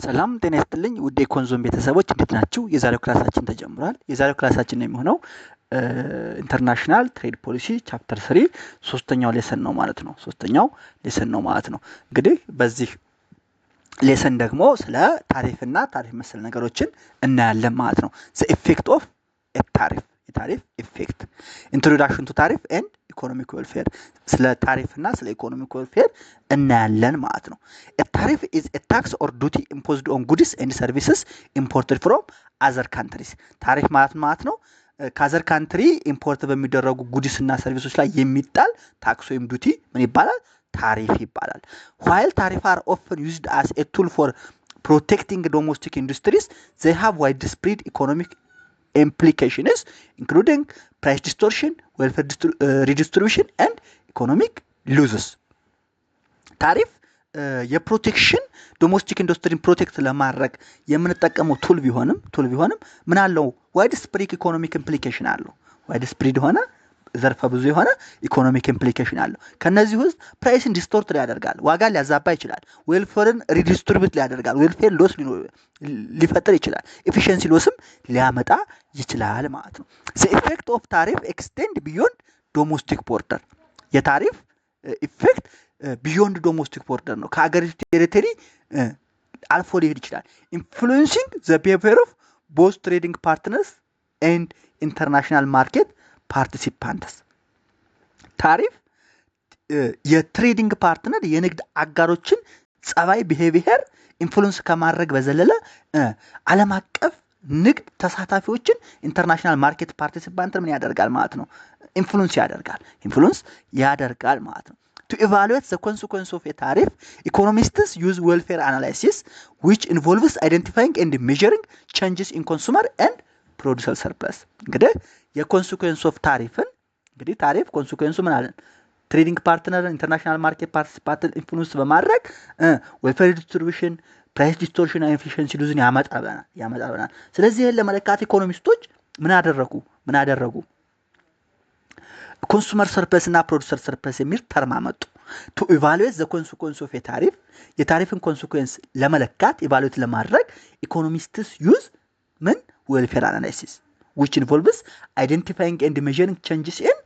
ሰላም ጤና ይስጥልኝ ውድ የኮንዞም ቤተሰቦች እንዴት ናችሁ? የዛሬው ክላሳችን ተጀምሯል። የዛሬው ክላሳችን የሚሆነው ኢንተርናሽናል ትሬድ ፖሊሲ ቻፕተር 3 ሶስተኛው ሌሰን ነው ማለት ነው። እንግዲህ በዚህ ሌሰን ደግሞ ስለ ታሪፍና ታሪፍ መሰል ነገሮችን እናያለን ማለት ነው። ዘ ኢፌክት ኦፍ ታሪፍ የታሪፍ ኢፌክት ኢንትሮዳክሽን ቱ ታሪፍ ኤንድ ኢኮኖሚክ ዌልፌር ስለ ታሪፍና ስለ ኢኮኖሚክ ዌልፌር እናያለን ማለት ነው። ታሪፍ ኢዝ ኤ ታክስ ኦር ዱቲ ኢምፖዝድ ኦን ጉድስ ኤንድ ሰርቪስስ ኢምፖርትድ ፍሮም አዘር ካንትሪስ። ታሪፍ ማለት ነው ከአዘር ካንትሪ ኢምፖርት በሚደረጉ ጉድስ እና ሰርቪሶች ላይ የሚጣል ታክስ ወይም ዱቲ ምን ይባላል? ታሪፍ ይባላል። while tariff are often used as a tool for protecting domestic industries, they have widespread economic implications including price distortion, welfare redistribution and economic losses. ታሪፍ የፕሮቴክሽን ዶሜስቲክ ኢንዱስትሪን ፕሮቴክት ለማድረግ የምንጠቀመው ቱል ቢሆንም ምን አለው? ዋይድ ስፕሪድ ኢኮኖሚክ ኢምፕሊኬሽን አለው። ዋይድ ስፕሪድ ሆነ ዘርፈ ብዙ የሆነ ኢኮኖሚክ ኢምፕሊኬሽን አለው። ከነዚህ ውስጥ ፕራይስን ዲስቶርት ያደርጋል፣ ዋጋ ሊያዛባ ይችላል። ዌልፌርን ሪዲስትሪቢዩት ሊያደርጋል፣ ዌልፌር ሎስ ሊፈጥር ይችላል። ኤፊሺየንሲ ሎስም ሊያመጣ ይችላል ማለት ነው። ዘ ኢፌክት ኦፍ ታሪፍ ኤክስቴንድ ቢዮንድ ዶሜስቲክ ቦርደር። የታሪፍ ኢፌክት ቢዮንድ ዶሜስቲክ ቦርደር ነው፣ ከሀገሪቱ ቴሪቶሪ አልፎ ሊሄድ ይችላል። ኢንፍሉዌንሲንግ ዘ ቢሄቪየር ኦፍ ቦዝ ትሬዲንግ ፓርትነርስ ኤንድ ኢንተርናሽናል ማርኬት ፓርቲሲፓንትስ። ታሪፍ የትሬዲንግ ፓርትነር የንግድ አጋሮችን ጸባይ ቢሄቪየር ኢንፍሉዌንስ ከማድረግ በዘለለ ዓለም አቀፍ ንግድ ተሳታፊዎችን ኢንተርናሽናል ማርኬት ፓርቲሲፓንት ምን ያደርጋል ማለት ነው? ኢንፍሉዌንስ ያደርጋል ማለት ነው። To evaluate the consequence of a tariff, economists use welfare analysis, which involves identifying and measuring changes in consumer and producer surplus. እንግዲህ የኮንሲኩዌንስ ኦፍ ታሪፍን እንግዲህ ታሪፍ ኮንሲኩዌንሱ ምን አለን? ትሬዲንግ ፓርትነር ኢንተርናሽናል ማርኬት ፓርቲሲፓንትን ኢንፍሉዌንስ በማድረግ ዌልፌር ዲስትሪቢዩሽን፣ ፕራይስ ዲስቶርሽን፣ ኤፊሺየንሲ ሉዝን ያመጣብናል። ስለዚህ ይህን ለመለካት ኢኮኖሚስቶች ምን አደረጉ? ኮንሱመር ሰርፕለስ እና ፕሮዲሰር ሰርፕለስ የሚል ተርም አመጡ። ቱ ኢቫሉዌት ዘ ኮንሲኩዌንስ ኦፍ ታሪፍ የታሪፍን ኮንሲኩዌንስ ለመለካት ኢቫሉዌት ለማድረግ ኢኮኖሚስትስ ዩዝ ምን ዌልፌር አናላይሲስ which involves identifying and measuring changes in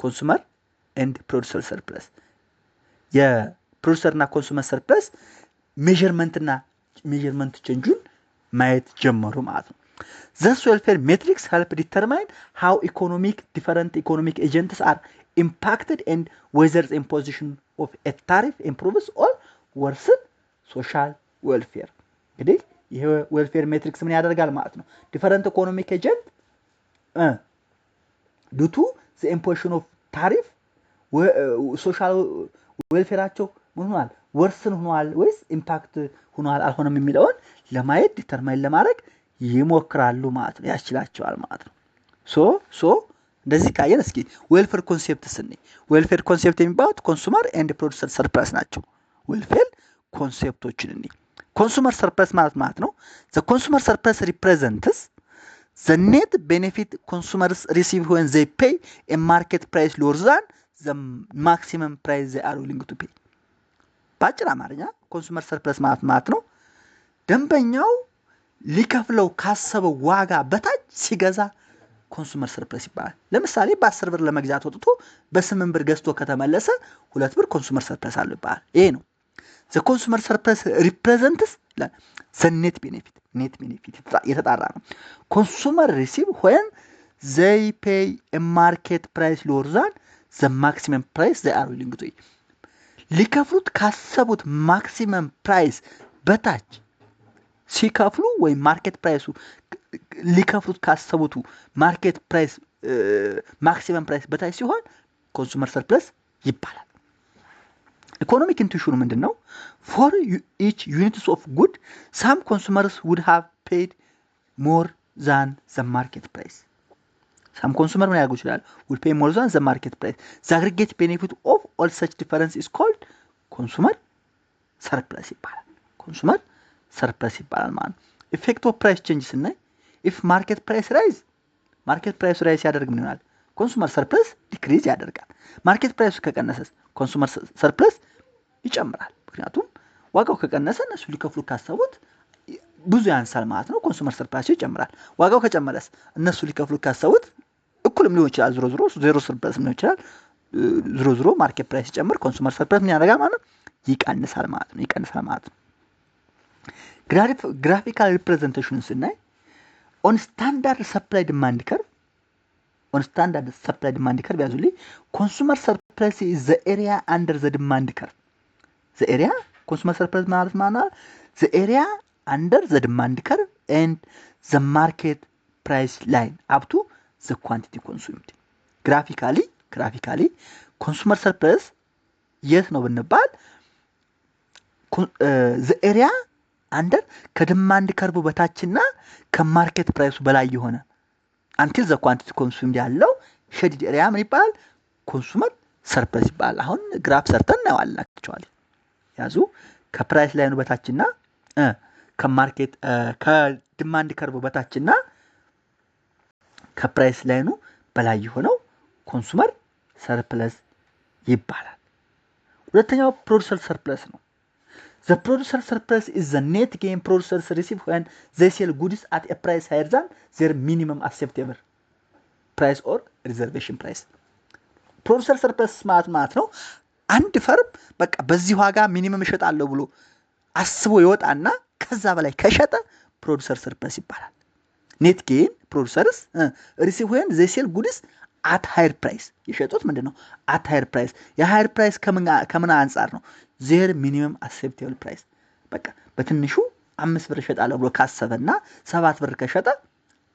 consumer and producer surplus. የፕሮዲሰር እና ኮንሱመር ሰርፕለስ ሜዠርመንት ቼንጁን ማየት ጀመሩ ማለት ነው። Thus welfare metrics help determine how different economic agents are impacted and whether the imposition of a tariff improves or worsens social welfare. እንግዲህ ይሄ ዌልፌር ሜትሪክስ ምን ያደርጋል ማለት ነው? ዲፈረንት ኢኮኖሚክ ኤጀንት ዱቱ ዘ ኢምፖዚሽን ኦፍ ታሪፍ ሶሻል ዌልፌራቸው ምን ሆኗል? ወርስን ሆኗል ወይስ ኢምፓክት ሆኗል አልሆነም የሚለውን ለማየት ዲተርማይን ለማድረግ ይሞክራሉ ማለት ነው፣ ያስችላቸዋል ማለት ነው። ሶ እንደዚህ ካየን እስኪ ዌልፌር ኮንሴፕትስ እንይ። ዌልፌር ኮንሴፕት የሚባሉት ኮንሱመር ኤንድ ፕሮዲሰር ሰርፕለስ ናቸው። ዌልፌር ኮንሴፕቶችን እንይ። ኮንሱመር ሰርፕለስ ማለት ነው the consumer surplus represents the net benefit consumers receive when they pay a market price lower than the maximum price they are willing to pay. ባጭር አማርኛ ኮንሱመር ሰርፕለስ ማለት ነው ደንበኛው ሊከፍለው ካሰበው ዋጋ በታች ሲገዛ ኮንሱመር ሰርፕለስ ይባላል። ለምሳሌ በ10 ብር ለመግዛት ወጥቶ በ8 ብር ገዝቶ ከተመለሰ 2 ብር ኮንሱመር ሰርፕለስ አለው ይባላል። ይሄ ነው the consumer surplus represents the net benefit የተጣራ ነው። consumer receive when they pay a market price lower than the maximum price they are willing to pay. ሊከፍሉት ካሰቡት ማክሲመም ፕራይስ በታች ሲከፍሉ ወይ ማርኬት ፕራይሱ ሊከፍሉት ካሰቡት ማርኬት ፕራይስ ማክሲመም ፕራይስ በታች ሲሆን ኮንሱመር ሰርፕለስ ይባላል። ኢኮኖሚክ ኢንቱዊሽኑ ምንድነው? for each units of good some consumers would have paid more than the market price. some consumer ምን ያደርጉ ይችላል? would pay more than the market price. the aggregate benefit of all such difference is called consumer surplus ይባላል ማለት ነው። ኢፌክት ኦፍ ፕራይስ ቼንጅ ስናይ if market price rise ያደርግ ምን ይሆናል? ኮንሱመር ሰርፕለስ ዲክሪዝ ያደርጋል። ማርኬት ፕራይሱ ከቀነሰስ ኮንሱመር ሰርፕለስ ይጨምራል። ምክንያቱም ዋጋው ከቀነሰ እነሱ ሊከፍሉ ካሰቡት ብዙ ያንሳል ማለት ነው። ኮንሱመር ሰርፕለስ ይጨምራል። ዋጋው ከጨመረስ እነሱ ሊከፍሉ ካሰቡት እኩልም ሊሆን ይችላል። ዝሮ ዝሮ ዜሮ ሰርፕለስ ሊሆን ይችላል። ዝሮ ዝሮ ማርኬት ፕራይስ ሲጨምር ኮንሱመር ሰርፕለስ ምን ያደርጋል ማለት ነው? ይቀንሳል ማለት ነው። ግራፊካል ሪፕሬዘንቴሽኑን ስናይ ኦን ስታንዳርድ ሰፕላይ ዲማንድ ከርቭ ያዙልኝ ኮንሱመር ሰርፕለስ ኢዝ ዘ ኤሪያ አንደር ዘ ዲማንድ ከርቭ ዘ ኤሪያ ኮንሱመር ሰርፕለስ ማለት ዘ ኤሪያ under the demand curve and the market price line up to the quantity consumed. Graphically consumer surplus የት ነው ብንባል the area under ከዲማንድ ከርቭ በታችና ከማርኬት ፕራይሱ በላይ የሆነ until the quantity consumed ያለው shaded area ምን ይባላል? ኮንሱመር ሰርፕለስ ይባላል። አሁን ግራፍ ሰርተን እናየዋለን። አክቹአሊ ያዙ ከፕራይስ ላይኑ በታችና ከማርኬት ከዲማንድ ከርቭ በታችና ከፕራይስ ላይኑ በላይ የሆነው ኮንሱመር ሰርፕለስ ይባላል። ሁለተኛው ፕሮዲዩሰር ሰርፕለስ ነው። The producer surplus is the net gain producers receive when they sell goods at a price higher than their minimum acceptable price or reservation price. ፕሮዲዩሰር ሰርፕለስ ማለት ነው አንድ ፈርም በቃ በዚህ ዋጋ ሚኒመም እሸጣለሁ ብሎ አስቦ ይወጣና ከዛ በላይ ከሸጠ ፕሮዲዩሰር ሰርፕለስ ይባላል። ኔት ጌን ፕሮዲዩሰርስ ሪሲቭ when they sell goods at higher price የሸጡት ምንድነው? at higher price የሃየር ፕራይስ ከምን አንፃር ነው? their minimum acceptable price በቃ በትንሹ 5 ብር እሸጣለሁ ብሎ ካሰበና 7 ብር ከሸጠ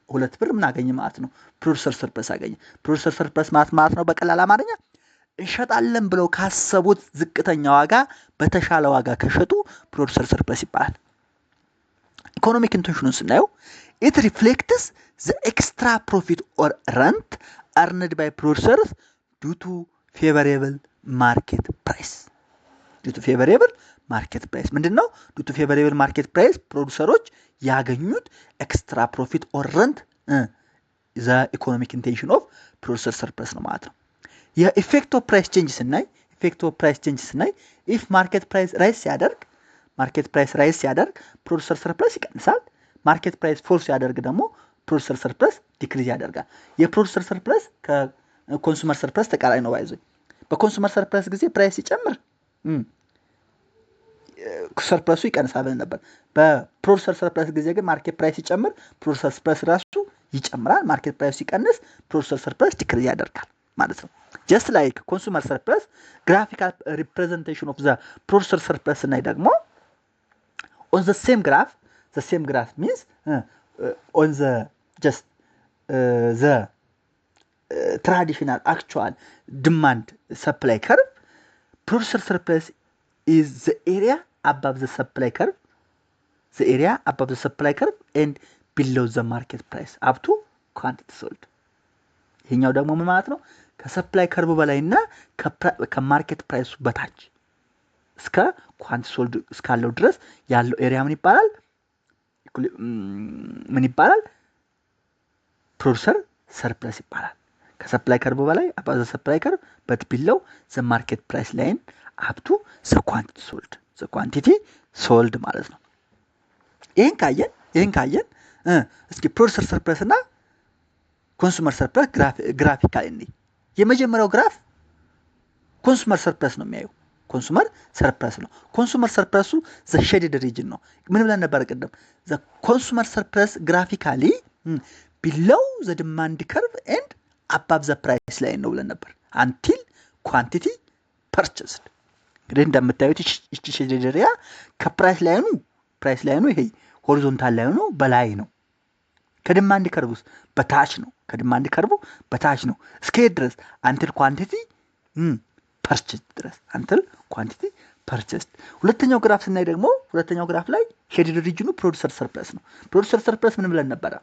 2 ብር ምን አገኘ ማለት ነው? ፕሮዲዩሰር ሰርፕለስ አገኘ። ፕሮዲዩሰር ሰርፕለስ ማለት ነው በቀላል አማርኛ እንሸጣለን ብለው ካሰቡት ዝቅተኛ ዋጋ በተሻለ ዋጋ ከሸጡ ፕሮዲዩሰር ሰርፕለስ ይባላል። ኢኮኖሚክ ኢንቴንሽኑን ስናየው it reflects the extra profit or rent earned by producers due to favorable market price. ምንድነው? due to favorable market price ፕሮዲዩሰሮች ያገኙት ኤክስትራ ፕሮፊት ኦር ረንት the economic intention of producer surplus ነው ማለት ነው። የኢፌክት ኦፍ ፕራይስ ቼንጅ ስናይ if market price ራይስ ሲያደርግ ፕሮዲዩሰር ሰርፕለስ ይቀንሳል። ማርኬት ፕራይስ ፎል ሲያደርግ ደግሞ ፕሮዲዩሰር ሰርፕለስ ዲክሪዝ ያደርጋል። የፕሮዲዩሰር ሰርፕለስ ከኮንሱመር ሰርፕለስ ተቃራኒ ነው። ባይዞ በኮንሱመር ሰርፕለስ ጊዜ ፕራይስ ሲጨምር ሰርፕለሱ ይቀንሳል ብለን ነበር። በፕሮዲዩሰር ሰርፕለስ ጊዜ ግን ማርኬት ፕራይስ ሲጨምር ፕሮዲዩሰር ሰርፕለስ ራሱ ይጨምራል። ማርኬት ፕራይስ ሲቀንስ ፕሮዲዩሰር ሰርፕለስ ዲክሪዝ ያደርጋል ማለት ነው። just like consumer surplus graphical representation of the producer surplus ስናይ ደግሞ on the same graph means on the just the traditional actual demand supply curve producer surplus is the area above the supply curve and below the market price up to quantity sold ይሄኛው ደግሞ ምን ማለት ነው? ከሰፕላይ ከርቭ በላይና ከማርኬት ፕራይሱ በታች እስከ ኳንቲ ሶልድ እስካለው ድረስ ያለው ኤሪያ ምን ይባላል? ፕሮዲዩሰር ሰርፕለስ ይባላል። ከሰፕላይ ከርቭ በላይ above the supply curve but below the market price line up to the quantity sold ማለት ነው። ይሄን ካየን እስኪ ፕሮዲዩሰር ሰርፕለስ እና ኮንሱመር ሰርፕለስ ግራፊካሊ እንይ። የመጀመሪያው ግራፍ ኮንሱመር ሰርፕለስ ነው የሚያየው። ኮንሱመር ሰርፕለሱ ዘ ሼድድ ሪጅን ነው። ምን ብለን ነበር ቀደም? ዘ ኮንሱመር ሰርፕለስ ግራፊካሊ ቢሎው ዘ ዲማንድ ከርቭ ኤንድ አባብ ዘ ፕራይስ ላይን ነው ብለን ነበር። አንቲል ኳንቲቲ ፐርቸስድ። እንግዲህ እንደምታዩት እቺ ሼድድ ኤሪያ ከፕራይስ ላይኑ ይሄ ሆሪዞንታል ላይኑ በላይ ነው። ከዲማንድ ከርቭ በታች ነው። እስከ ድረስ አንቲል ኳንቲቲ ፐርቸስድ ሁለተኛው ግራፍ ስናይ ደግሞ ሁለተኛው ግራፍ ላይ ሼድድ ሪጅኑ ፕሮዲዩሰር ሰርፕለስ ነው። ፕሮዲዩሰር ሰርፕለስ ምን ብለን ነበር?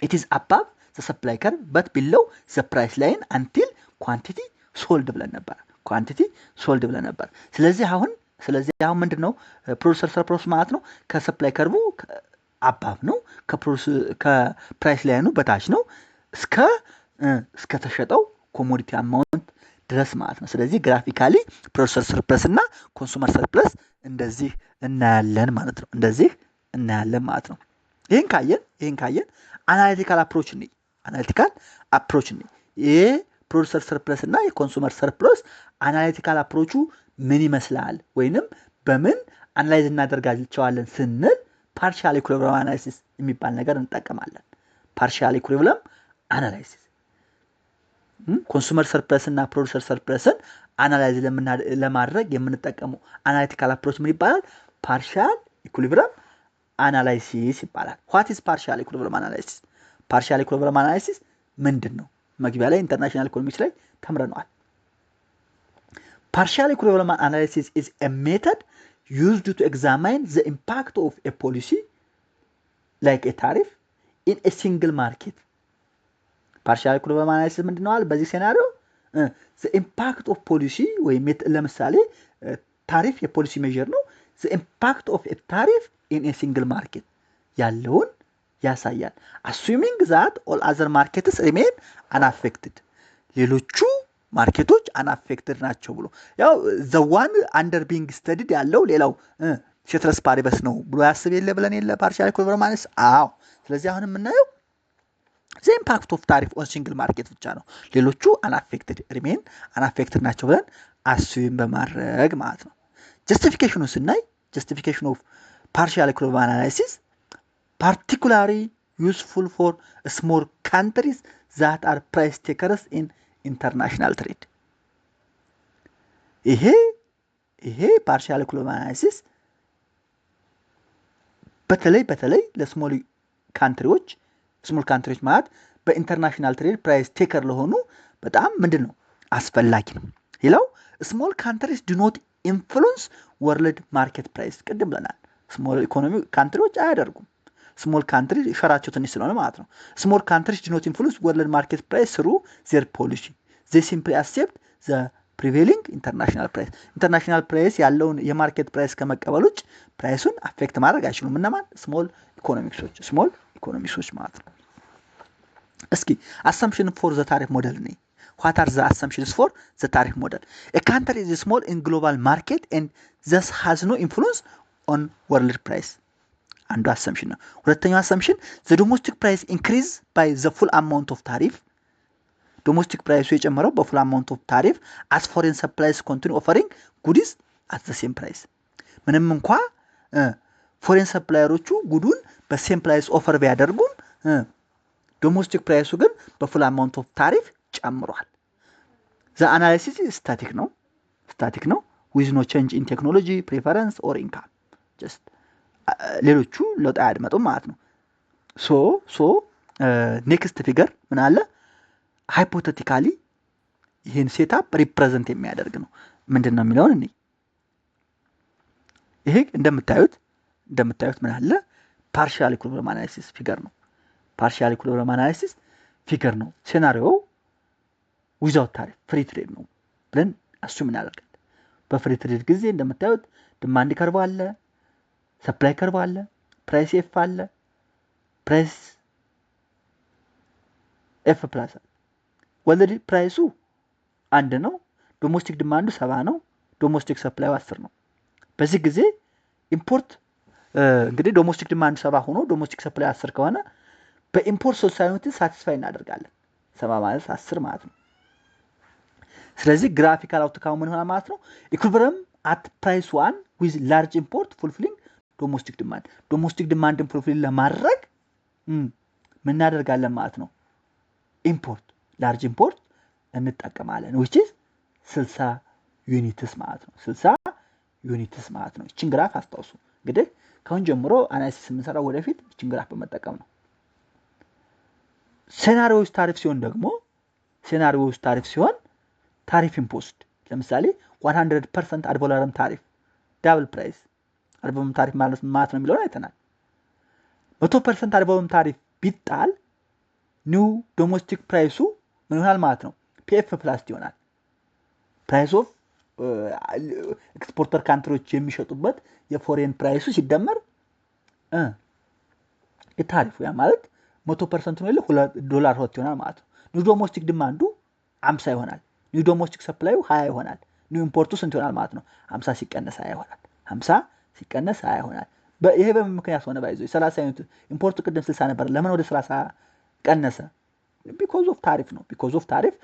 it is above the supply curve but below the price line until quantity sold ብለን ነበር። ስለዚህ አሁን ምንድነው ፕሮዲዩሰር ሰርፕለስ ማለት ነው? ከሰፕላይ ከርቭ አባብ ነው፣ ከፕራይስ ላይኑ በታች ነው እስከ ተሸጠው ኮሞዲቲ አማውንት ድረስ ማለት ነው። ስለዚህ ግራፊካሊ ፕሮዲዩሰር ሰርፕለስ እና ኮንሱመር ሰርፕለስ እንደዚህ እናያለን ማለት ነው። እንደዚህ እናያለን ማለት ነው። ይህን ካየን አናሊቲካል አፕሮች ነኝ። ይሄ ፕሮዲውሰር ሰርፕለስ እና የኮንሱመር ሰርፕለስ አናሊቲካል አፕሮቹ ምን ይመስላል ወይንም በምን አናላይዝ እናደርጋቸዋለን ስንል ፓርሻል ኢኩሊብሪየም አናሊሲስ የሚባል ነገር እንጠቀማለን። ፓርሻል ኢኩሊብሪየም አናላይሲስ ኮንሱመር ሰርፕለስ እና ፕሮዲውሰር ሰርፕለስን አናላይዝ ለማድረግ የምንጠቀመው አናሊቲካል አፕሮች ምን ይባላል? ፓርሻል ኢኩሊብሪየም አናላይሲስ ይባላል። ዋት ኢዝ ፓርሻል ኢኩሊብሪየም አናላይሲስ? ፓርሻል ኢኩሊብሪየም አናላይሲስ ምንድን ነው? መግቢያ ላይ ኢንተርናሽናል ኢኮኖሚክስ ላይ ተምረነዋል። ፓርሻል ኢኩሊብሪየም አናላይሲስ ኢዝ ኤ ሜተድ used to examine the impact of a policy like a tariff in a single market. ፓርሻል ኢኩሊብሪየም አናላይሲስ ምንድነው? በዚህ ሴናሪዮ the impact of policy ወይም ለምሳሌ ታሪፍ የፖሊሲ ሜዠር ነው። the impact of a tariff in a single market ያለውን ያሳያል። assuming that all other markets remain unaffected ሌሎቹ ማርኬቶች አናፌክትድ ናቸው ብሎ ያው ዘዋን አንደር ቢንግ ስተዲድ ያለው ሌላው ሼትረስ ፓሪበስ ነው ብሎ ያስብ የለ ብለን የለ ፓርሻል ኢኩሊብሪየም አናላይሲስ። አዎ ስለዚህ አሁን የምናየው ዘ ኢምፓክት ኦፍ ታሪፍ ኦን ሲንግል ማርኬት ብቻ ነው። ሌሎቹ ሪሜን አናፌክትድ ናቸው ብለን አስዩም በማድረግ ማለት ነው። ጀስቲፊኬሽኑ ስናይ ጀስቲፊኬሽን ኦፍ ፓርሻል ኢኩሊብሪየም አናላይሲስ ፓርቲኩላሪ ዩስፉል ፎር ስሞል ካንትሪስ ዛት አር ፕራይስ ቴከርስ ኢን ኢንተርናሽናል ትሬድ። ይሄ ፓርሻል ኢኩሊብሪየም አናላይሲስ በተለይ ለስሞል ካንትሪዎች ማለት በኢንተርናሽናል ትሬድ ፕራይስ ቴከር ለሆኑ በጣም ምንድነው አስፈላጊ ነው። ሌላው ስሞል ካንትሪስ ዱ ኖት ኢንፍሉዌንስ ወርልድ ማርኬት ፕራይስ። ቅድም ብለናል ስሞል ኢኮኖሚ ካንትሪዎች አያደርጉም። ስሞል ካንትሪ ሸራቸው ትንሽ ስለሆነ ማለት ነው። ስሞል ካንትሪስ ዱ ኖት ኢንፍሉዌንስ ወርልድ ማርኬት ፕራይስ ስሩ ዜር ፖሊሲ they simply accept the prevailing international price. ኢንተርናሽናል ፕራይስ ያለውን የማርኬት ፕራይስ ከመቀበል ውጭ ፕራይሱን አፌክት ማድረግ አይችሉም። እነማን? ስሞል ኢኮኖሚክሶች ማለት ነው። እስኪ assumption for the tariff model ነኝ። what are the assumptions for the tariff model? a country is small in global market and thus has no influence on world price. አንዱ assumption ነው። ሁለተኛው assumption the domestic price increase by the full amount of tariff. ዶሜስቲክ ፕራይሱ የጨመረው በፉል አማውንት ኦፍ ታሪፍ as foreign suppliers continue offering goods at the same price. ምንም እንኳ ፎሬን ሰፕላየሮቹ ጉዱን በሴም ፕራይስ ኦፈር ቢያደርጉም ዶሜስቲክ ፕራይሱ ግን በፉል አማውንት ኦፍ ታሪፍ ጨምሯል። the analysis is static ነው with no change in technology preference or income. just ሌሎቹ ለውጥ አያድመጡም ማለት ነው። ሶ ኔክስት ፊገር ምን አለ? ሃይፖቴቲካሊ ይህን ሴታፕ ሪፕሬዘንት የሚያደርግ ነው። ምንድን ነው የሚለውን እኔ ይሄ እንደምታዩት ምን አለ? ፓርሻል ኢኩሊብሪየም አናላይሲስ ፊገር ነው። ፓርሻል ኢኩሊብሪየም አናላይሲስ ፊገር ነው። ሴናሪዮ ዊዛውት ታሪፍ ፍሪ ትሬድ ነው ብለን አሱም እናደርጋለን። በፍሪ ትሬድ ጊዜ እንደምታዩት ዲማንድ ከርቭ አለ፣ ሰፕላይ ከርቭ አለ፣ ፕራይስ ኤፍ አለ፣ ፕራይስ ኤፍ ፕላስ አለ። ወርልድ ፕራይሱ 1 ነው፣ ዶሜስቲክ ዲማንዱ 70 ነው፣ ዶሜስቲክ ሰፕላዩ 10 ነው። በዚህ ጊዜ ኢምፖርት እንግዲህ ዶሜስቲክ ዲማንዱ 70 ሆኖ ዶሜስቲክ ሰፕላይ 10 ከሆነ በኢምፖርት ሶሳይቲ ሳቲስፋይ እናደርጋለን። 70 ማለት 10 ማለት ነው። ስለዚህ ግራፊካል አውትካም ምን ሆነ ማለት ነው? ኢኩሊብሪየም አት ፕራይስ 1 with large import fulfilling ዶሜስቲክ ዲማንድን ፉልፊል ለማድረግ ምን እናደርጋለን ማለት ነው? ኢምፖርት ላርጅ ኢምፖርት እንጠቀማለን which is 60 ዩኒትስ ማለት ነው። 60 ዩኒትስ ማለት ነው። እቺን ግራፍ አስታውሱ። እንግዲህ ካሁን ጀምሮ አናሊሲስ የምንሰራው ወደፊት እቺን ግራፍ በመጠቀም ነው። ሴናሪዮስ ታሪፍ ሲሆን ታሪፍ ኢምፖስድ ለምሳሌ 100% አድቮለረም ታሪፍ ዳብል ፕራይስ አድቮለረም ታሪፍ ማለት ነው የሚለውን አይተናል። 100% አድቮለረም ታሪፍ ቢጣል ኒው ዶሜስቲክ ፕራይሱ ምን ይሆናል ማለት ነው? ፒኤፍ ፕላስ ይሆናል። ፕራይስ ኦፍ ኤክስፖርተር ካንትሪዎች የሚሸጡበት የፎሬን ፕራይሱ ሲደመር የታሪፉ ያ ማለት 100% ነው ይለ $2 ሆት ይሆናል ማለት ነው። ኒው ዶሜስቲክ ዲማንዱ 50 ይሆናል። ኒው ዶሜስቲክ ሰፕላዩ 20 ይሆናል። ኒው ኢምፖርቱ ስንት ይሆናል ማለት ነው? 50 ሲቀነስ 20 ይሆናል። 50 ሲቀነስ 20 ይሆናል። ይሄ በምን ምክንያት ሆነ? ባይዞ 30 ዩኒት ኢምፖርቱ ቅድም 60 ነበር። ለምን ወደ 30 ቀነሰ? ቢኮዝ ኦፍ ታሪፍ ነው። ቢኮዝ ኦፍ ታሪፍ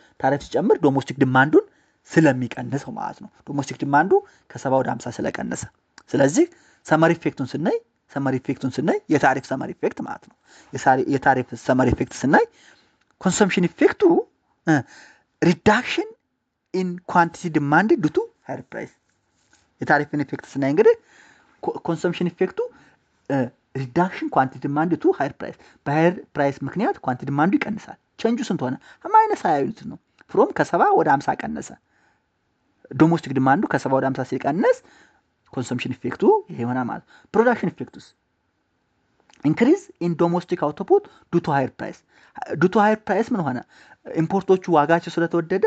ሲጨምር ዶሜስቲክ ዲማንዱን ስለሚቀንሰው ማለት ነው። ዶሜስቲክ ዲማንዱ ከ70 ወደ 50 ስለቀነሰ። ስለዚህ ሰመሪ ኢፌክቱን ስናይ የታሪፍ ሰመሪ ኢፌክት ማለት ነው። የታሪፍ ሰመሪ ኢፌክት ስናይ ኮንሰምፕሽን ኢፌክቱ ሪዳክሽን ኢን ኳንቲቲ ዲማንድ ዱ ቱ ሃየር ፕራይስ። የታሪፍን ኢፌክት ስናይ እንግዲህ ኮንሰምፕሽን ኢፌክቱ ሪዳክሽን ኳንቲቲ ዲማንድ ቱ ሃየር ፕራይስ፣ በሃየር ፕራይስ ምክንያት ኳንቲቲ ዲማንዱ ይቀንሳል። ቼንጁ ስንት ሆነ? ማይነስ 20 ዩኒት ነው። ፍሮም ከ70 ወደ 50 ቀነሰ። ዶሜስቲክ ዲማንዱ ከ70 ወደ 50 ሲቀነስ ኮንሰምፕሽን ኢፌክቱ ይሄ ሆነ ማለት። ፕሮዳክሽን ኢፌክቱስ ኢንክሪዝ ኢን ዶሜስቲክ አውትፑት ዱ ቱ ሃየር ፕራይስ። ዱ ቱ ሃየር ፕራይስ ምን ሆነ? ኢምፖርቶቹ ዋጋቸው ስለተወደደ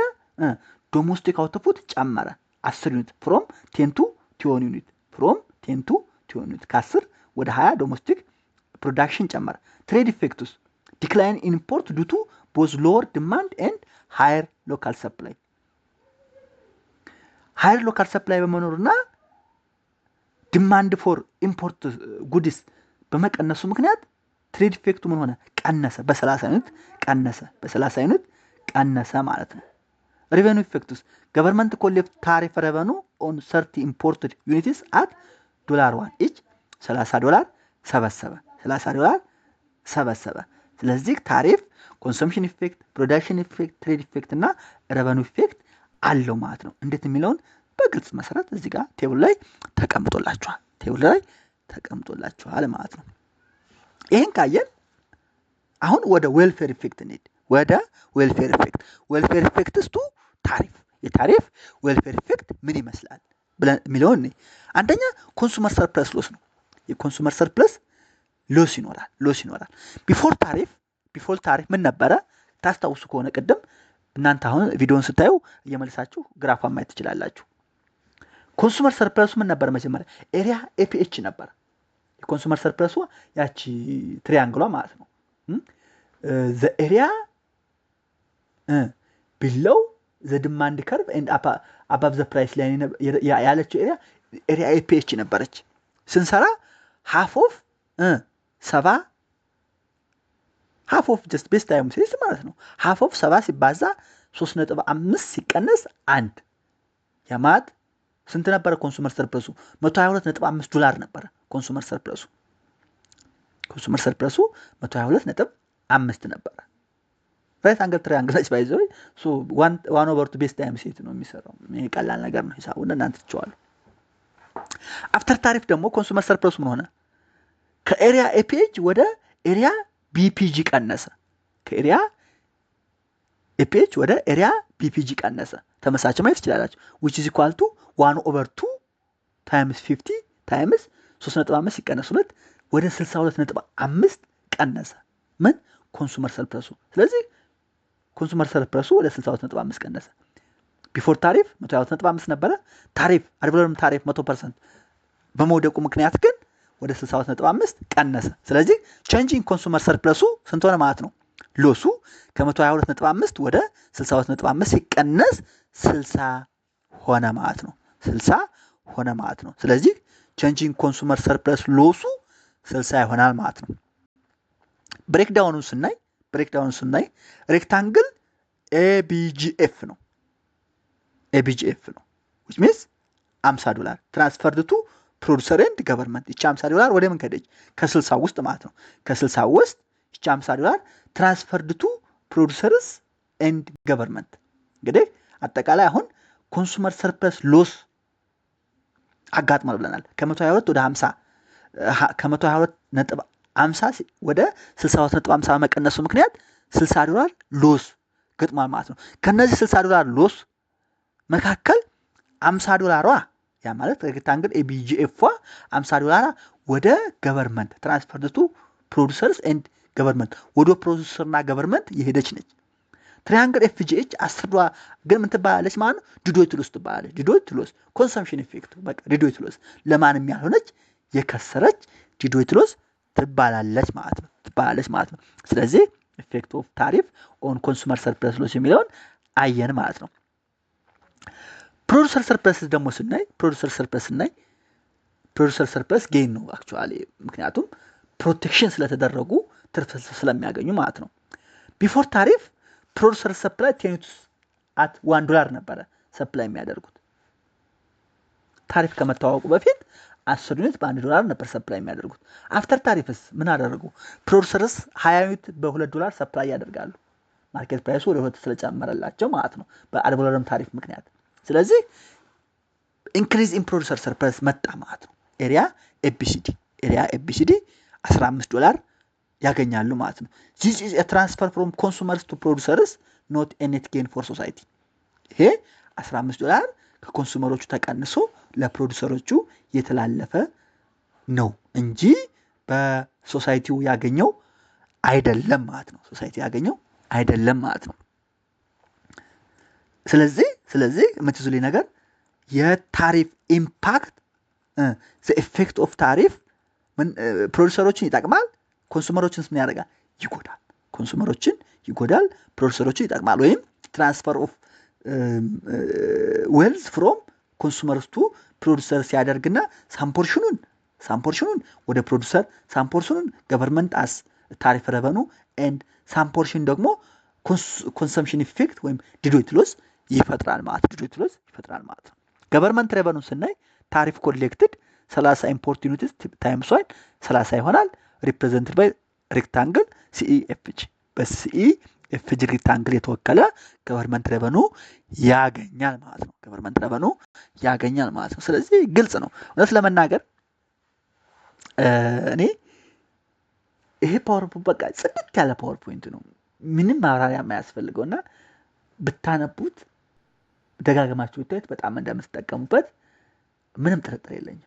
ዶሜስቲክ አውትፑት ጨመረ 10 ዩኒት ፍሮም 10 ቱ 20 ዩኒት ፍሮም 10 ቱ 20 ዩኒት ከ10 ወደ 20 ዶሜስቲክ ፕሮዳክሽን ጨመረ። ትሬድ ኢፌክቱስ ዲክላይን ኢምፖርት ዱ ቱ ቦዝ ሎወር ዲማንድ ኤንድ ሃየር ሎካል ሰፕላይ። ሃየር ሎካል ሰፕላይ በመኖርና ዲማንድ ፎር ኢምፖርት ጉድስ በመቀነሱ ምክንያት ትሬድ ኢፌክቱ ምን ሆነ? ቀነሰ። በ30 ዩኒት ቀነሰ ማለት ነው። ሬቨኒው ኢፌክቱስ ገቨርንመንት ኮሌክት ታሪፍ ሬቨኑ ኦን 30 ኢምፖርትድ ዩኒትስ አት $1 ኢች $30 ሰበሰበ። ስለዚህ ታሪፍ ኮንሰምፕሽን ኢፌክት፣ ፕሮዳክሽን ኢፌክት፣ ትሬድ ኢፌክት እና ሬቨኒው ኢፌክት አለው ማለት ነው። እንዴት የሚለውን በግልጽ መሰረት እዚህ ጋር ቴብል ላይ ተቀምጦላችኋል ማለት ነው። ይሄን ካየን አሁን ወደ ዌልፌር ኢፌክት እንሂድ። ዌልፌር ኢፌክትስ ቱ ታሪፍ። የታሪፍ ዌልፌር ኢፌክት ምን ይመስላል ብለን የሚለውን አንደኛ ኮንሱመር ሰርፕለስ ሎስ ነው። የኮንሱመር ሰርፕለስ ሎስ ይኖራል። ቢፎር ታሪፍ ምን ነበረ? ታስታውሱ ከሆነ ቅድም እናንተ አሁን ቪዲዮን ስታዩ እየመለሳችሁ ግራፏን ማየት ትችላላችሁ። ኮንሱመር ሰርፕለሱ ምን ነበር? መጀመሪያ ኤሪያ ኤፒኤች ነበር። የኮንሱመር ሰርፕለሱ ያቺ ትሪያንግሏ ማለት ነው። ዘ ኤሪያ ቢሎው ዘ ዲማንድ ከርቭ ኤንድ አባብ ዘ ፕራይስ ላይ ያለችው ኤሪያ ኤፒኤች ነበረች። ስንሰራ ሃፍ ኦፍ ጀስት ቤስ ታይም ሴስ ማለት ነው። ሃፍ ኦፍ 70 ሲባዛ 3.5 ሲቀነስ 1 ያማት ስንት ነበረ? ኮንሱመር ሰርፕለሱ $122.5 ነበረ። ኮንሱመር ሰርፕለሱ $122.5 ነበረ። ራይት አንገል ትራያንግል ባይዘው ሶ 1/2 ቤስ ታይም ሴት ነው የሚሰራው። ይሄ ቀላል ነገር ነው። ሂሳቡን እናንተ ትችዋለሁ። አፍተር ታሪፍ ደግሞ ኮንሱመር ሰርፕለሱ ምን ሆነ? ከኤሪያ ኤፒኤች ወደ ኤሪያ ቢፒጂ ቀነሰ። ከኤሪያ ኤፒኤች ወደ ኤሪያ ቢፒጂ ቀነሰ። ተመሳች ማየት ትችላላችሁ። which is equal to 1/2 times 50 times 3.5 ሲቀነስ 2 ወደ 62.5 ቀነሰ። ምን? ኮንሱመር ሰርፕለሱ። ስለዚህ ኮንሱመር ሰርፕለሱ ወደ 62.5 ቀነሰ። ቢፎር ታሪፍ 122.5 ነበረ። ታሪፍ አድቫሎርም ታሪፍ 100% በመውደቁ ምክንያት ግን ወደ 62.5 ቀነሰ። ስለዚህ ቼንጂንግ ኮንሱመር ሰርፕለሱ ስንት ሆነ ማለት ነው? ሎሱ ከ122.5 ወደ 62.5 ሲቀነስ 60 ሆነ ማለት ነው። ስለዚህ ቼንጂንግ ኮንሱመር ሰርፕለስ ሎሱ 60 ይሆናል ማለት ነው። ብሬክዳውኑን ስናይ ሬክታንግል ኤቢጂኤፍ ነው። which means $50 ትራንስፈርድ ቱ ፕሮዲውሰር ኤንድ ገቨርንመንት። ይቺ $50 ወደ ምን ከደች? ከ60 ውስጥ ማለት ነው። ከ60 ውስጥ ይቺ $50 ትራንስፈርድ ቱ ፕሮዲውሰርስ ኤንድ ገቨርንመንት። እንግዲህ አጠቃላይ አሁን ኮንሱመር ሰርፕለስ ሎስ አጋጥሟል ብለናል። ከ122 ወደ 50 ከ122.50 ወደ 62.50 መቀነሱ ምክንያት $60 ሎስ ገጥሟል ማለት ነው። ከነዚህ $60 ሎስ መካከል $50 ያ ማለት ሬክታንግል ኤቢጂኤፍ $50 ወደ ገቨርንመንት ትራንስፈርድ ቱ ፕሮዲውሰርስ ኤንድ ገቨርንመንት ወደ ፕሮዲውሰርና ገቨርንመንት የሄደች ነች። ትሪያንግል ኤፍጂኤች $10 ግን ምን ትባላለች ማለት ነው? ዲዶይት ሎስ ትባላለች። ዲዶይት ሎስ ኮንሰምፕሽን ኢፌክት በቃ ዲዶይት ሎስ ለማንም ያልሆነች የከሰረች ዲዶይት ሎስ ትባላለች ማለት ነው። ስለዚህ ኢፌክት ኦፍ ታሪፍ ኦን ኮንሱመር ሰርፕለስ ሎስ የሚለውን አየን ማለት ነው። ፕሮዲውሰር ሰርፕለስ ደግሞ ስናይ ፕሮዲውሰር ሰርፕለስ ጌን ነው አክቹዋሊ ምክንያቱም ፕሮቴክሽን ስለተደረጉ ትርፍ ስለሚያገኙ ማለት ነው ቢፎር ታሪፍ ፕሮዲውሰር ሰፕላይ ቴኒቱስ at $1 ነበረ ሰፕላይ የሚያደርጉት ታሪፍ ከመታወቁ በፊት 10 ዩኒት በ$1 ነበር ሰፕላይ የሚያደርጉት አፍተር ታሪፍስ ምን አደረጉ ፕሮዲውሰርስ 20 ዩኒት በ$2 ሰፕላይ ያደርጋሉ ማርኬት ፕራይሱ ወደ 2 ስለጨመረላቸው ማለት ነው በአድቮለረም ታሪፍ ምክንያት ስለዚህ ኢንክሪዝ ኢን ፕሮዲውሰር ሰርፕለስ መጣ ማለት ነው ኤሪያ ኤቢሲዲ $15 ያገኛሉ ማለት ነው this is a transfer from consumers to producers not a net gain for society ይሄ $15 ከኮንሱመሮቹ ተቀንሶ ለፕሮዲውሰሮቹ የተላለፈ ነው እንጂ በሶሳይቲው ያገኘው አይደለም ማለት ነው ሶሳይቲ ያገኘው አይደለም ማለት ነው ስለዚህ የምትዙልኝ ነገር የታሪፍ ኢምፓክት the effect of tariff ፕሮዲውሰሮችን ይጠቅማል ኮንሱመሮችን ምን ያደርጋል ይጎዳል ኮንሱመሮችን ይጎዳል ፕሮዲውሰሮችን ይጠቅማል ወይም ትራንስፈር ኦፍ ዌልዝ ፍሮም ኮንሱመርስ ቱ ፕሮዲውሰር ሲያደርግና ሳምፖርሽኑን ወደ ፕሮዲውሰር ሳምፖርሽኑን ገቨርንመንት አስ ታሪፍ ረቨኑ ኤንድ ሳምፖርሽን ደግሞ ኮንሰምፕሽን ኢፌክት ወይም ዲዶይት ሎስ ይፈጥራል ማለት ነው ገቨርንመንት ረቨኑ ስናይ ታሪፍ ኮሌክትድ 30 ኢምፖርት ዩኒትስ ታይምስ 30 ይሆናል represented by rectangle CEFG በCEFG rectangle የተወከለ ገቨርንመንት ረቨኑ ያገኛል ማለት ነው ስለዚህ ግልጽ ነው እውነት ለመናገር እኔ ይሄ ፓወርፖይንት በቃ ጽድት ያለ ፓወርፖይንት ነው ምንም ማብራሪያ የማያስፈልገውና ብታነቡት ደጋግማችሁ ብታዩት በጣም እንደምትጠቀሙበት ምንም ጥርጥር የለኝም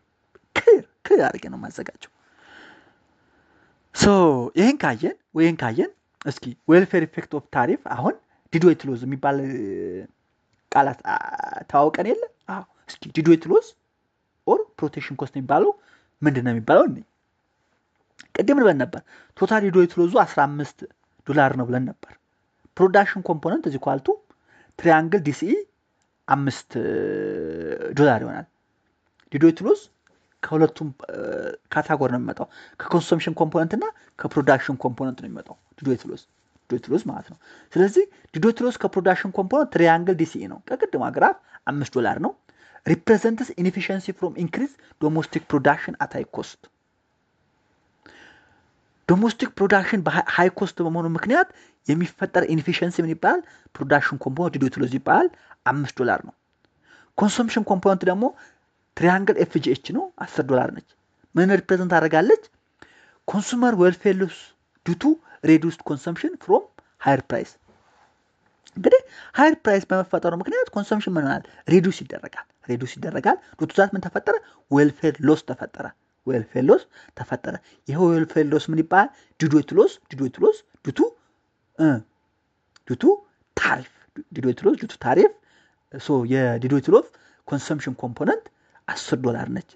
ክሊር አድርጌ ነው ማዘጋጀው ይሄን ካየን እስኪ ዌልፌር ኢፌክት ኦፍ ታሪፍ አሁን ዲዶይት ሎዝ የሚባል ቃላት ታውቀን የለ እስኪ ዲዶይት ሎዝ ኦር ፕሮቴክሽን ኮስት የሚባለው ምንድነው የሚባለው ቅድም ብለን ነበር ቶታል ዲዶይት ሎዙ $15 ነው ብለን ነበር ፕሮዳክሽን ኮምፖነንት እዚህ ኳልቱ ትራያንግል ዲሲኢ $5 ይሆናል ዲዶይት ሎዝ ከሁለቱም ካታጎሪ ነው የሚመጣው ከኮንሰምፕሽን ኮምፖነንት እና ከፕሮዳክሽን ኮምፖነንት ነው የሚመጣው ዲዶይት ሎዝ ማለት ነው ስለዚህ ዲዶይት ሎዝ ከፕሮዳክሽን ኮምፖነንት ትራያንግል ዲሲኢ ነው ከቅድማ ግራፍ $5 ነው represents inefficiency from increased domestic production at high cost ዶሜስቲክ ፕሮዳክሽን በሃይ ኮስት በመሆኑ ምክንያት የሚፈጠር ኢንኤፊሺየንሲ ምን ይባላል ፕሮዳክሽን ኮምፖነንት ዲዶይት ሎዝ ይባላል $5 ነው ኮንሰምፕሽን ኮምፖነንት ደግሞ ትራያንግል ኤፍጂኤች ነው $10 ነች ምን ሪፕሬዘንት አደርጋለች ኮንሱመር ዌልፌር ሎስ ዲው ቱ ሪዱስድ ኮንሰምፕሽን ፍሮም ሃየር ፕራይስ እንግዲህ ሃየር ፕራይስ በመፈጠሩ ምክንያት ኮንሰምፕሽን ምን ይሆናል ሪዱስ ይደረጋል ዲው ቱ ዛት ምን ተፈጠረ ዌልፌር ሎስ ተፈጠረ ይሄ ዌልፌር ሎስ ምን ይባላል ዲዶይት ሎስ ዲው ቱ ታሪፍ የዲዶይት ሎስ ኮንሰምፕሽን ኮምፖነንት $10 ነች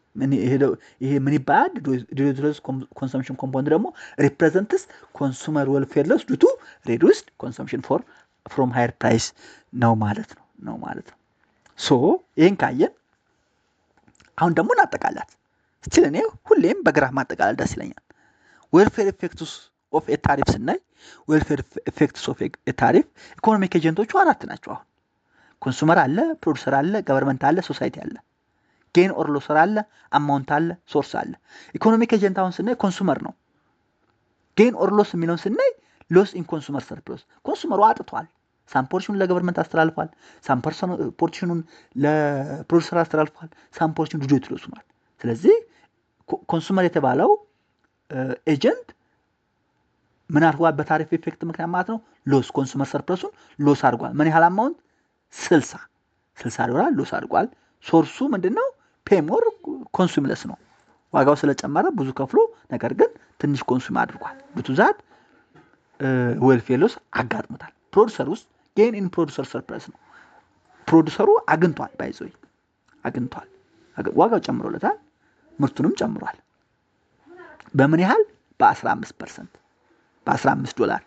ይሄ ምን ይባላል ዲዶይት ሎስ ኮንሰምፕሽን ኮምፖነንት ደግሞ ሪፕሬዘንትስ ኮንሱመር ዌልፌር ሎስ ዲው ቱ ሪዱስድ ኮንሰምፕሽን ፍሮም ሃየር ፕራይስ ነው ማለት ነው ይሄን ካየን አሁን ደግሞ እናጠቃላት ስቲል እኔ ሁሌም በግራፍ ማጠቃለል ደስ ይለኛል ዌልፌር ኢፌክትስ ኦፍ ኤ ታሪፍ ስናይ ዌልፌር ኢፌክትስ ኦፍ ኤ ታሪፍ ኢኮኖሚክ ኤጀንቶቹ 4 ናቸው አሁን ኮንሱመር አለ ፕሮዲውሰር አለ ገቨርንመንት አለ ሶሳይቲ አለ ጌን ኦር ሎስ አለ አማውንት አለ ሶርስ አለ ኢኮኖሚክ ኤጀንት አሁን ስናይ ኮንሱመር ነው ጌን ኦር ሎስ የሚለውን ስናይ ሎስ ኢን ኮንሱመር ሰርፕለስ ኮንሱመሩ አጥቷል ሳምፖርሽኑን ለገቨርንመንት አስተላልፏል ሳምፖርሽኑን ለፕሮዲውሰር አስተላልፏል ሳምፖርሽኑ ዲዶይት ሎስ ሆኗል ስለዚህ ኮንሱመር የተባለው ኤጀንት ምን አድርጓል በታሪፍ ኢፌክት ምክንያት ማለት ነው ሎስ ኮንሱመር ሰርፕለሱን ሎስ አድርጓል ምን ያህል አማውንት $60 ሎስ አድርጓል ሶርሱ ምንድነው ፔሞር ኮንሱምለስ ነው ዋጋው ስለጨመረ ብዙ ከፍሎ ነገር ግን ትንሽ ኮንሱም አድርጓል ብቱዛት ዌልፌር ሎስ አጋጥሞታል ፕሮዲውሰር ውስጥ ጌን ኢን ፕሮዲውሰር ሰርፕለስ ነው ፕሮዲውሰሩ አግኝቷል ባይዞይ አግኝቷል ዋጋው ጨምሮለታል ምርቱንም ጨምሯል በምን ያህል በ15% $15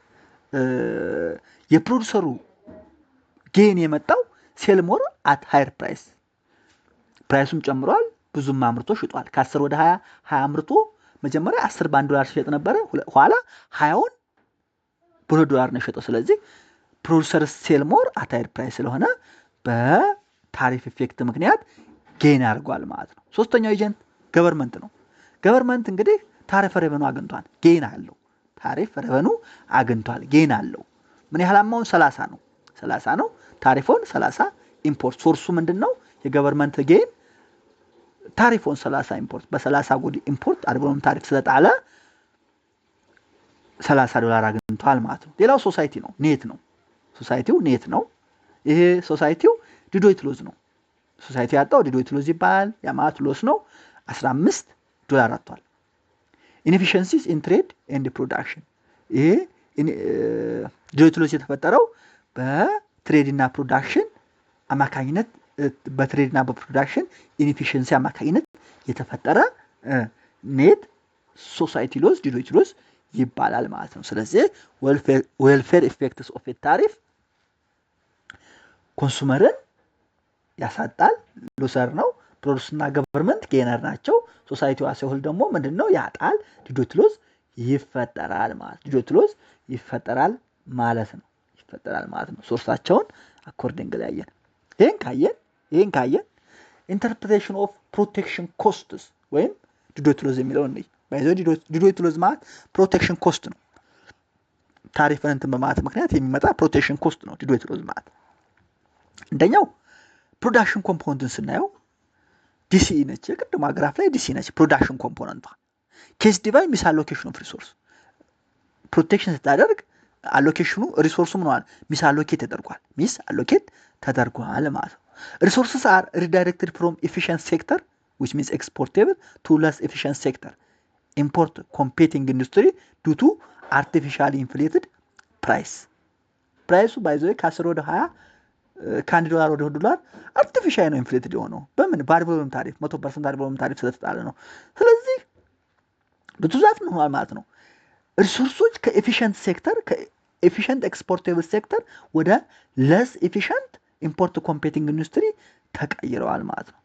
የፕሮዲውሰሩ ጌን የመጣው ሴል ሞር አት ሃየር ፕራይሱም ጨምሯል ብዙም አምርቶ ሽጧል። ከ10 ወደ 20 አምርቶ መጀመሪያ 10 $1 ሲሸጥ ነበር። ኋላ 20ውን $2 ነው የሸጠው። ስለዚህ ፕሮዲውሰር ሴል ሞር አት ሃየር ፕራይስ ስለሆነ በታሪፍ ኢፌክት ምክንያት ጌን አድርጓል ማለት ነው። ሶስተኛው ኤጀንት ገቨርንመንት ነው። ገቨርንመንት እንግዲህ ታሪፍ ረቨኑ አግኝቷል፣ ጌን አለው። ታሪፍ ረቨኑ አግኝቷል፣ ጌን አለው። ምን ያህል አማውን 30 ነው። 30 ነው ታሪፎን 30 ኢምፖርት ሶርሱ ምንድነው? የገቨርንመንት ጌን ታሪፎን 30 ኢምፖርት በ30 ጉድ ኢምፖርት አድርጎም ታሪፍ ስለጣለ $30 አግኝቷል ማለት ነው። ሌላው ሶሳይቲ ነው፣ ኔት ነው። ሶሳይቲው ኔት ነው። ይሄ ሶሳይቲው ዲዶይት ሎዝ ነው። ሶሳይቲ ያጣው ዲዶይት ሎዝ ይባላል። ያማት ሎስ ነው። $15 አጥቷል። ኢንኤፊሺየንሲስ ኢን ትሬድ ኤንድ ፕሮዳክሽን። ይሄ ዲዶይት ሎዝ የተፈጠረው በትሬድ እና ፕሮዳክሽን አማካኝነት በትሬድ እና በፕሮዳክሽን ኢንኤፊሺየንሲ አማካኝነት የተፈጠረ ኔት ሶሳይቲ ሎዝ ዲዶይት ሎዝ ይባላል ማለት ነው። ስለዚህ ዌልፌር ኢፌክትስ ኦፍ ታሪፍ ኮንሱመርን ያሳጣል፣ ሉሰር ነው። ፕሮዲውስና ገቨርንመንት ጌነር ናቸው። ሶሳይቲው አሰሁል ደግሞ ምንድነው? ያጣል፣ ዲዶይት ሎዝ ይፈጠራል ማለት ይፈጠራል ማለት ነው። ሶርሳቸውን አኮርዲንግ ላይ ያየን። ይሄን ካየን ኢንተርፕሬቴሽን ኦፍ ፕሮቴክሽን ኮስትስ ወይም ዲዶይት ሎዝ የሚለው ነው። ባይዘው ዲዶይት ሎዝ ማለት ፕሮቴክሽን ኮስት ነው። ታሪፍን እንትን በማለት ምክንያት የሚመጣ ፕሮቴክሽን ኮስት ነው ዲዶይት ሎዝ ማለት። እንደኛው ፕሮዳክሽን ኮምፖነንትን ስናየው ዲሲኢ ነች። የቅድሙ ግራፍ ላይ ዲሲኢ ነች ፕሮዳክሽን ኮምፖነንቷ። ኬስ ዲቫይ ሚስ አሎኬሽን ኦፍ ሪሶርስ ፕሮቴክሽን ስታደርግ አሎኬሽኑ ሪሶርሱ ምንዋል ሚስ አሎኬት ተደርጓል ማለት ነው። ሪሶርስስ አር ሪዳይሬክትድ ፍሮም ኤፊሽንት ሴክተር which means exportable to less efficient sector. Import competing industry due to artificially inflated price. Price by the way ከ10 ወደ 20 $1 ወደ $2 artificial ነው inflated የሆነው በምን ባርቦሎም ታሪፍ 100% ባርቦሎም ታሪፍ ስለተጣለ ነው። ስለዚህ በትዛት ነው ማለት ነው። ሪሶርሶች ከኤፊሽንት ሴክተር ከኤፊሽንት ኤክስፖርቴብል ሴክተር ወደ less efficient import competing industry ተቀይረዋል ማለት ነው።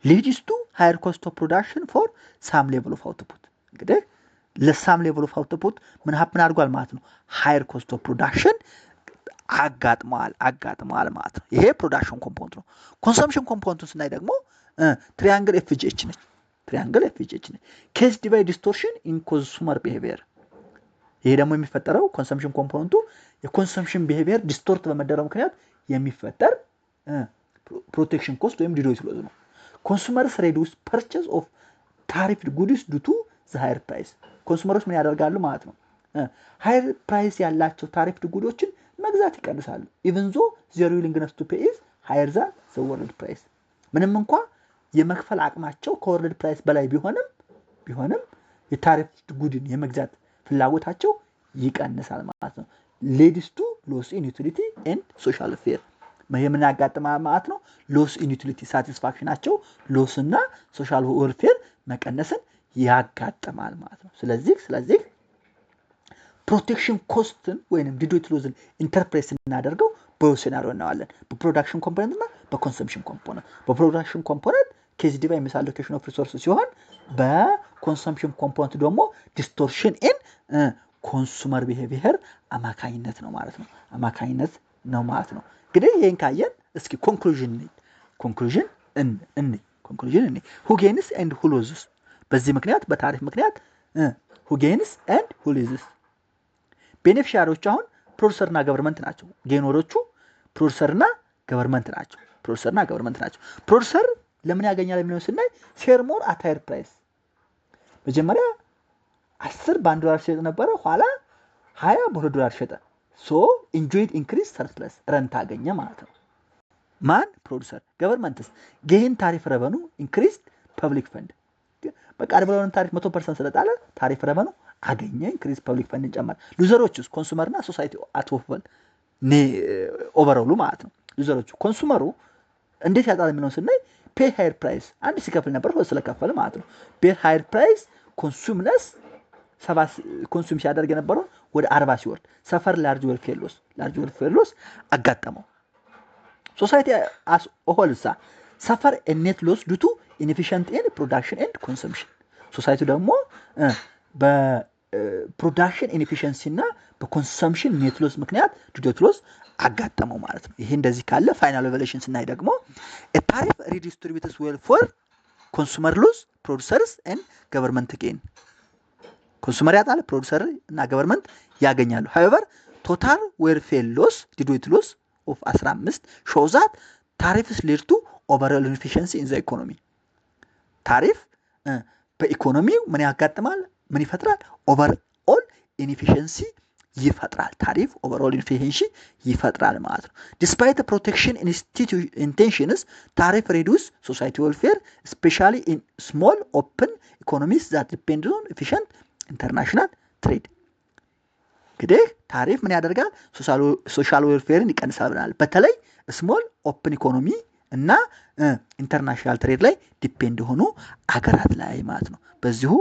leads to higher cost of production for some level of output። እንግዲህ ለሳም ሌቭል ኦፍ አውትፑት ምን ሀፕን አድርጓል ማለት ነው? ሃየር ኮስት ኦፍ ፕሮዳክሽን አጋጥሟል ማለት ነው። ይሄ ፕሮዳክሽን ኮምፖነንት ነው። ኮንሰምፕሽን ኮምፖነንቱን ስናይ ደግሞ ትሪያንግል ኤፍጂኤች ነች። ኬስ ዲቫይ ዲስቶርሽን ኢን ኮንሱመር ቢሄቪየር። ይሄ ደግሞ የሚፈጠረው ኮንሰምፕሽን ኮምፖነንቱ የኮንሰምፕሽን ቢሄቪየር ዲስቶርት በመደረጉ ምክንያት የሚፈጠር ፕሮቴክሽን ኮስት ወይም ዲዶይት ሎዝ ነው። ኮንሱመርስ ሬዲዩስ ፐርቼዝ ኦፍ ታሪፍድ ጉድስ ዱ ቱ ዘ ሃየር ፕራይስ። ኮንሱመሮች ምን ያደርጋሉ ማለት ነው? ሃየር ፕራይስ ያላቸው ታሪፍድ ጉዶችን መግዛት ይቀንሳሉ። ኢቭን ዞ ዜር ዊሊንግነስ ቱ ፔይ ኢዝ ሃየር ዛን ዘ ወርልድ ፕራይስ። ምንም እንኳን የመክፈል አቅማቸው ከወርልድ ፕራይስ በላይ ቢሆንም የታሪፍድ ጉድን የመግዛት ፍላጎታቸው ይቀንሳል ማለት ነው። ሌዲስ ቱ ሎስ ኢን ዩቲሊቲ ኤንድ ሶሻል ፌር። ምን ያጋጥማል ማለት ነው? ሎስ ኢን ዩቲሊቲ ሳቲስፋክሽናቸው ሎስ እና ሶሻል ዌልፌር መቀነስን ያጋጥማል ማለት ነው። ስለዚህ ፕሮቴክሽን ኮስትን ወይንም ዲዶይት ሎዝን ኢንተርፕሬት እናደርገው በሁለት ሴናሪዮ እናዋለን። በፕሮዳክሽን ኮምፖነንት እና በኮንሰምፕሽን ኮምፖነንት። በፕሮዳክሽን ኮምፖነንት ኬስ ዲቫይ ሚስ አሎኬሽን ኦፍ ሪሶርስ ሲሆን በኮንሰምፕሽን ኮምፖነንት ደግሞ ዲስቶርሽን ኢን ኮንሱመር ቢሄቪየር አማካኝነት ነው ማለት ነው። እንግዲህ ይሄን ካየን እስኪ ኮንክሉዥን who gains and who loses። በዚህ ምክንያት በታሪፍ ምክንያት who gains and who loses። ቤኔፊሻሪዎች አሁን ፕሮዲውሰርና ገቨርንመንት ናቸው። ጌኖሮቹ ፕሮዲውሰርና ገቨርንመንት ናቸው። ፕሮዲውሰር ለምን ያገኛል የሚለው ስናይ ሼር ሞር አት ሃየር ፕራይስ። መጀመሪያ 10 $1 ሸጠ ነበር፣ ኋላ 20 $2 ሸጠ። ሶ ኢንጆይድ ኢንክሪዝ ሰርፕለስ ረንት አገኘ ማለት ነው። ማን? ፕሮዲውሰር። ገቨርንመንትስ ጌን ታሪፍ ረቨኑ ኢንክሪዝድ ፐብሊክ ፈንድ። በቃ አድብለውን ታሪፍ 100% ስለጣለ ታሪፍ ረቨኑ አገኘ፣ ኢንክሪዝ ፐብሊክ ፈንድን ጨመረ። ሉዘሮችስ ኮንሱመርና ሶሳይቲ አትወፈል ኦቨርኦሉ ማለት ነው። ሉዘሮቹ ኮንሱመሩ እንዴት ያጣል የሚለውን ስናይ ፔይ ሃየር ፕራይስ አንድ ሲከፍል ነበር ስለከፈለ ማለት ነው። ፔይ ሃየር ፕራይስ ኮንሱምነስ ኮንሱም ሲያደርግ የነበረው ወደ 40 ሲወርድ ሰፈር ላርጅ ዌልፌር ሎስ አጋጠመው። ሶሳይቲ አስ ኦሆልሳ ሰፈር ኔት ሎስ ዱ ቱ ኢንኤፊሽንት ኢን ፕሮዳክሽን ኤንድ ኮንሰምፕሽን ሶሳይቲ ደግሞ በፕሮዳክሽን ኢንኤፊሽንሲ እና በኮንሰምፕሽን ኔት ሎስ ምክንያት ዲዩቲ ሎስ አጋጠመው ማለት ነው። ይሄ እንደዚህ ካለ ፋይናል ሪቨሌሽን ስናይ ደግሞ a tariff redistributes well for consumer loss producers and government gain ኮንሱመር ያጣል ፕሮዲዩሰር እና ገቨርንመንት ያገኛሉ። however total welfare loss ዲዩቲ ሎስ of 15 shows that tariffs lead to overall inefficiency in the economy ታሪፍ በኢኮኖሚው ምን ያጋጥማል ምን ይፈጥራል overall inefficiency ይፈጥራል ታሪፍ overall inefficiency ይፈጥራል ማለት ነው። despite the protection intentions tariff reduce society welfare especially in small open economies that depend on efficient international trade እንግዲህ ታሪፍ ምን ያደርጋል ሶሻል ዌልፌርን ይቀንሳል ብለናል። በተለይ ስሞል ኦፕን ኢኮኖሚ እና ኢንተርናሽናል ትሬድ ላይ ዲፔንድ ሆኖ አገራት ላይ ማለት ነው። በዚሁ